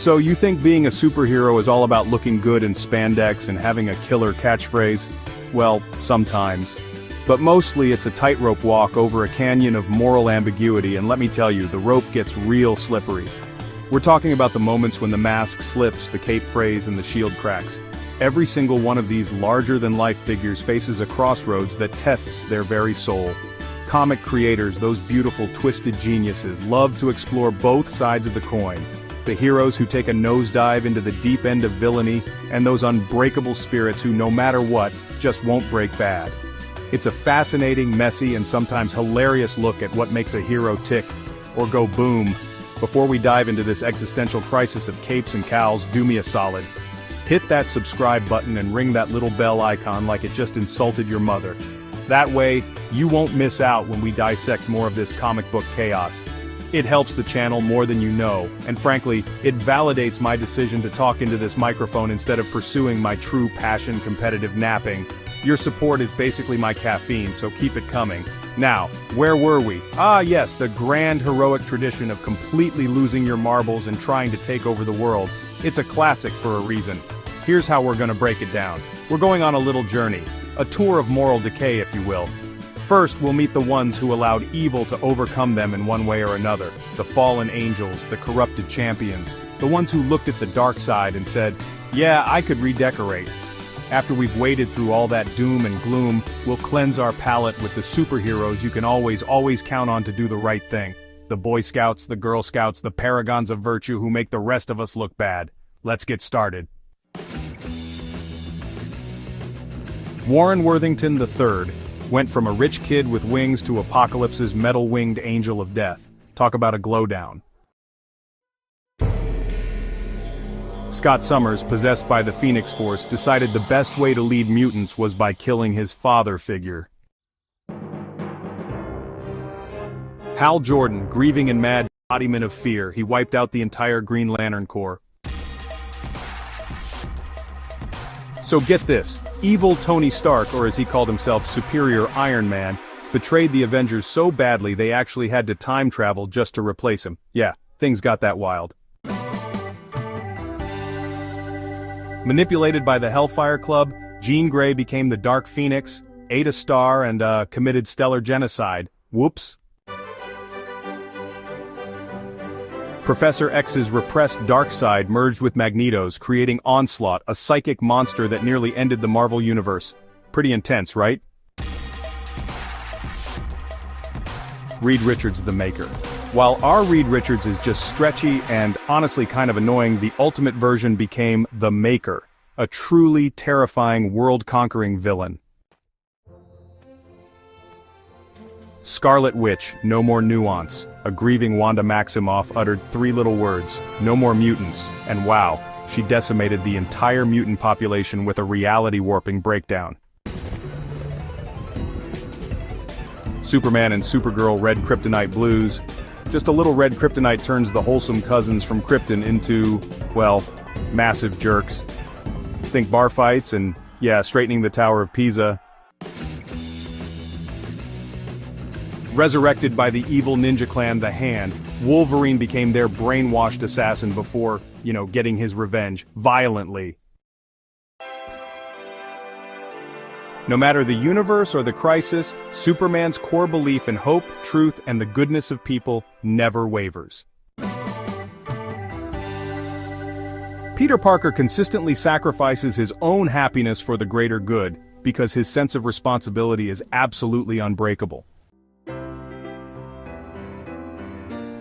So you think being a superhero is all about looking good in spandex and having a killer catchphrase? Well, sometimes. But mostly it's a tightrope walk over a canyon of moral ambiguity, and let me tell you, the rope gets real slippery. We're talking about the moments when the mask slips, the cape frays, and the shield cracks. Every single one of these larger-than-life figures faces a crossroads that tests their very soul. Comic creators, those beautiful twisted geniuses, love to explore both sides of the coin. The heroes who take a nosedive into the deep end of villainy, and those unbreakable spirits who, no matter what, just won't break bad. It's a fascinating, messy, and sometimes hilarious look at what makes a hero tick, or go boom. Before we dive into this existential crisis of capes and cowls, do me a solid. Hit that subscribe button and ring that little bell icon like it just insulted your mother. That way, you won't miss out when we dissect more of this comic book chaos. It helps the channel more than you know, and frankly, it validates my decision to talk into this microphone instead of pursuing my true passion, competitive napping. Your support is basically my caffeine, so keep it coming. Now, where were we? Ah yes, the grand heroic tradition of completely losing your marbles and trying to take over the world. It's a classic for a reason. Here's how we're gonna break it down. We're going on a little journey, a tour of moral decay if you will. First, we'll meet the ones who allowed evil to overcome them in one way or another. The fallen angels, the corrupted champions, the ones who looked at the dark side and said, yeah, I could redecorate. After we've waded through all that doom and gloom, we'll cleanse our palate with the superheroes you can always count on to do the right thing. The Boy Scouts, the Girl Scouts, the paragons of virtue who make the rest of us look bad. Let's get started. Warren Worthington III went from a rich kid with wings to Apocalypse's metal-winged angel of death. Talk about a glow-down. Scott Summers, possessed by the Phoenix Force, decided the best way to lead mutants was by killing his father figure. Hal Jordan, grieving in mad embodiment of fear, he wiped out the entire Green Lantern Corps. So get this, evil Tony Stark, or as he called himself, Superior Iron Man, betrayed the Avengers so badly they actually had to time travel just to replace him. Yeah, things got that wild. Manipulated by the Hellfire Club, Jean Grey became the Dark Phoenix, ate a star and committed stellar genocide. Whoops. Professor X's repressed dark side merged with Magneto's, creating Onslaught, a psychic monster that nearly ended the Marvel Universe. Pretty intense, right? Reed Richards the Maker. While our Reed Richards is just stretchy and honestly kind of annoying, the ultimate version became the Maker, a truly terrifying world-conquering villain. Scarlet Witch, no more nuance. A grieving Wanda Maximoff uttered 3 little words, no more mutants, and wow, she decimated the entire mutant population with a reality-warping breakdown. Superman and Supergirl Red Kryptonite Blues. Just a little red kryptonite turns the wholesome cousins from Krypton into, well, massive jerks. Think bar fights and, yeah, straightening the Tower of Pisa. Resurrected by the evil ninja clan The Hand, Wolverine became their brainwashed assassin before, getting his revenge, violently. No matter the universe or the crisis, Superman's core belief in hope, truth, and the goodness of people never wavers. Peter Parker consistently sacrifices his own happiness for the greater good, because his sense of responsibility is absolutely unbreakable.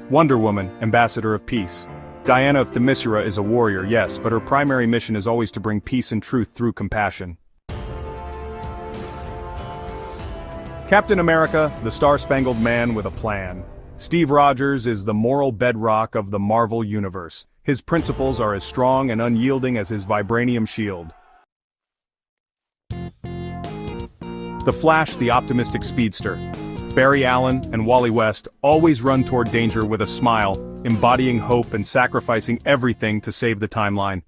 Wonder Woman, Ambassador of Peace. Diana of Themyscira is a warrior, yes, but her primary mission is always to bring peace and truth through compassion. Captain America, the Star-Spangled Man with a plan. Steve Rogers is the moral bedrock of the Marvel Universe. His principles are as strong and unyielding as his vibranium shield. The Flash, the optimistic speedster. Barry Allen and Wally West always run toward danger with a smile, embodying hope and sacrificing everything to save the timeline.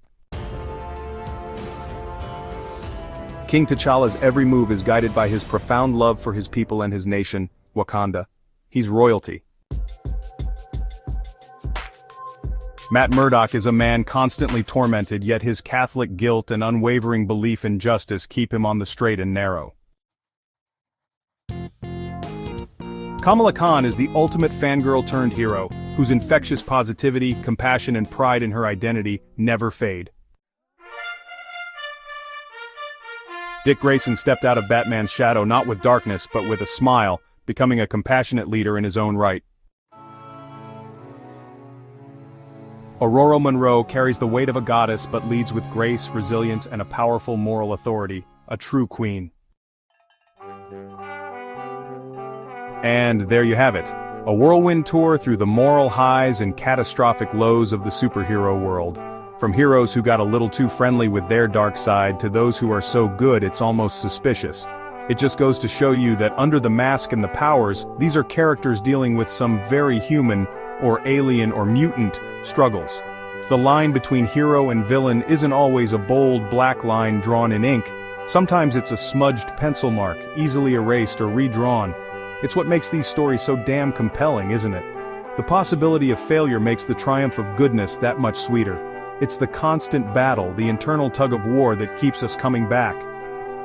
King T'Challa's every move is guided by his profound love for his people and his nation, Wakanda. He's royalty. Matt Murdock is a man constantly tormented, yet his Catholic guilt and unwavering belief in justice keep him on the straight and narrow. Kamala Khan is the ultimate fangirl-turned-hero, whose infectious positivity, compassion and pride in her identity never fade. Dick Grayson stepped out of Batman's shadow not with darkness but with a smile, becoming a compassionate leader in his own right. Aurora Monroe carries the weight of a goddess but leads with grace, resilience and a powerful moral authority, a true queen. And there you have it, a whirlwind tour through the moral highs and catastrophic lows of the superhero world. From heroes who got a little too friendly with their dark side to those who are so good it's almost suspicious. It just goes to show you that under the mask and the powers, these are characters dealing with some very human, or alien or mutant, struggles. The line between hero and villain isn't always a bold black line drawn in ink. Sometimes it's a smudged pencil mark, easily erased or redrawn. It's what makes these stories so damn compelling, isn't it? The possibility of failure makes the triumph of goodness that much sweeter. It's the constant battle, the internal tug of war that keeps us coming back.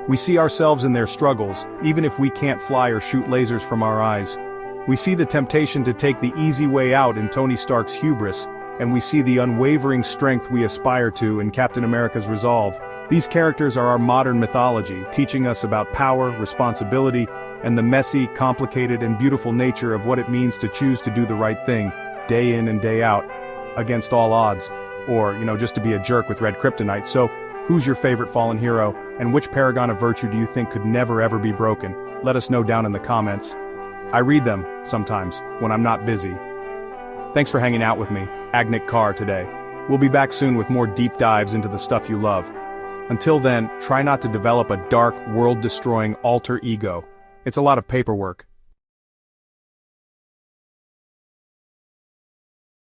We see ourselves in their struggles, even if we can't fly or shoot lasers from our eyes. We see the temptation to take the easy way out in Tony Stark's hubris, and we see the unwavering strength we aspire to in Captain America's resolve. These characters are our modern mythology, teaching us about power, responsibility, and the messy, complicated, and beautiful nature of what it means to choose to do the right thing, day in and day out, against all odds, or, just to be a jerk with red kryptonite. So, who's your favorite fallen hero, and which paragon of virtue do you think could never ever be broken? Let us know down in the comments. I read them, sometimes, when I'm not busy. Thanks for hanging out with me, Aagnik Carr, today. We'll be back soon with more deep dives into the stuff you love. Until then, try not to develop a dark, world-destroying alter ego. It's a lot of paperwork,